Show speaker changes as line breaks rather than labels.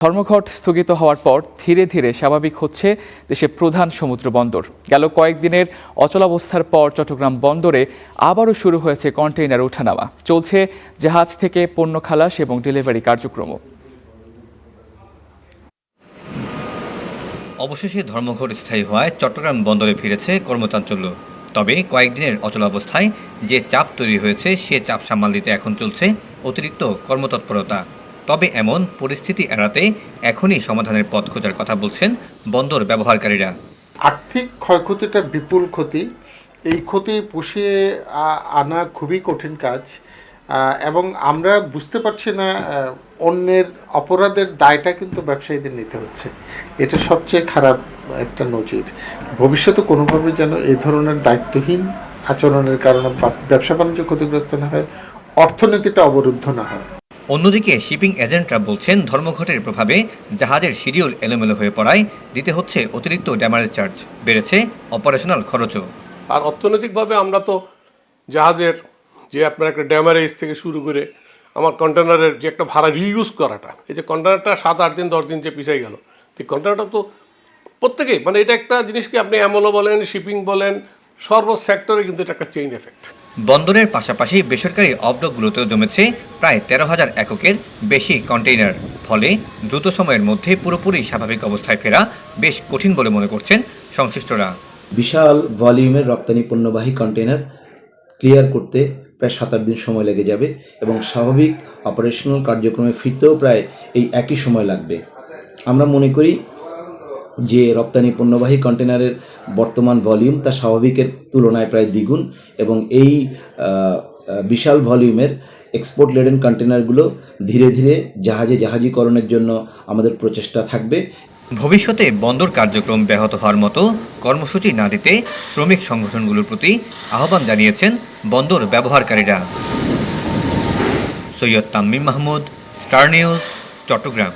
ধর্মঘট স্থগিত হওয়ার পর ধীরে ধীরে স্বাভাবিক হচ্ছে দেশের প্রধান সমুদ্র বন্দর। গেল কয়েকদিনের অচলাবস্থার পর চট্টগ্রাম বন্দরে আবারও শুরু হয়েছে কন্টেইনার ওঠানামা। চলছে জাহাজ থেকে পণ্য খালাস এবং ডেলিভারি কার্যক্রম।
অবশেষে ধর্মঘট স্থায়ী হওয়ায় চট্টগ্রাম বন্দরে ফিরেছে কর্মচাঞ্চল্য। তবে কয়েকদিনের অচলাবস্থায় যে চাপ তৈরি হয়েছে সে চাপ সামাল দিতে এখন চলছে অতিরিক্ত কর্মতৎপরতা। তবে এমন পরিস্থিতি এড়াতে এখনই সমাধানের পথ খোঁজার কথা বলছেন বন্দর ব্যবহারকারীরা।
আর্থিক ক্ষয়ক্ষতিটা বিপুল ক্ষতি, এই ক্ষতি পুষিয়ে আনা খুবই কঠিন কাজ এবং আমরা বুঝতে পারছি না অন্যের অপরাধের দায়টা কিন্তু ব্যবসায়ীদের নিতে হচ্ছে। এটা সবচেয়ে খারাপ একটা নজির। ভবিষ্যতে কোনোভাবে যেন এই ধরনের দায়িত্বহীন আচরণের কারণে ব্যবসা বাণিজ্য ক্ষতিগ্রস্ত না হয়, অর্থনীতিটা অবরুদ্ধ না হয়।
অন্যদিকে শিপিং এজেন্টরা বলছেন ধর্মঘটের প্রভাবে জাহাজের শিডিউল এলোমেলো হয়ে পড়ায় দিতে হচ্ছে অতিরিক্ত ড্যামারেজ চার্জ, বেড়েছে অপারেশনাল খরচও।
আর অর্থনৈতিকভাবে আমরা তো জাহাজের যে আপনার একটা ড্যামারেজ থেকে শুরু করে আমার কন্টেনারের যে একটা ভাড়া রিইউজ করাটা, এই যে কন্টেনারটা 7-8 দিন 10 দিন যে পিছাই গেল, তো কন্টেনারটা তো প্রত্যেকেই মানে এটা একটা জিনিসকে আপনি অ্যামোলো বলেন, শিপিং বলেন, সর্ব সেক্টরে কিন্তু এটা একটা চেইন এফেক্ট।
বন্দরের পাশাপাশি বেসরকারি অফডকগুলোতেও জমেছে প্রায় 13,000 এককের বেশি কন্টেইনার। ফলে দ্রুত সময়ের মধ্যে পুরোপুরি স্বাভাবিক অবস্থায় ফেরা বেশ কঠিন বলে মনে করছেন সংশ্লিষ্টরা।
বিশাল ভলিউমের রপ্তানি পণ্যবাহী কন্টেইনার ক্লিয়ার করতে প্রায় 7-8 দিন সময় লেগে যাবে এবং স্বাভাবিক অপারেশনাল কার্যক্রমে ফিরতেও প্রায় এই একই সময় লাগবে। আমরা মনে করি যে রপ্তানি পণ্যবাহী কন্টেনারের বর্তমান ভলিউম তা স্বাভাবিকের তুলনায় প্রায় দ্বিগুণ এবং এই বিশাল ভলিউমের এক্সপোর্ট লেডেন কন্টেনারগুলো ধীরে ধীরে জাহাজীকরণের জন্য আমাদের প্রচেষ্টা থাকবে।
ভবিষ্যতে বন্দর কার্যক্রম ব্যাহত হওয়ার মতো কর্মসূচি না দিতে শ্রমিক সংগঠনগুলোর প্রতি আহ্বান জানিয়েছেন বন্দর ব্যবহারকারীরা। Syed Tamim Mahmud, Star News, Chittagong.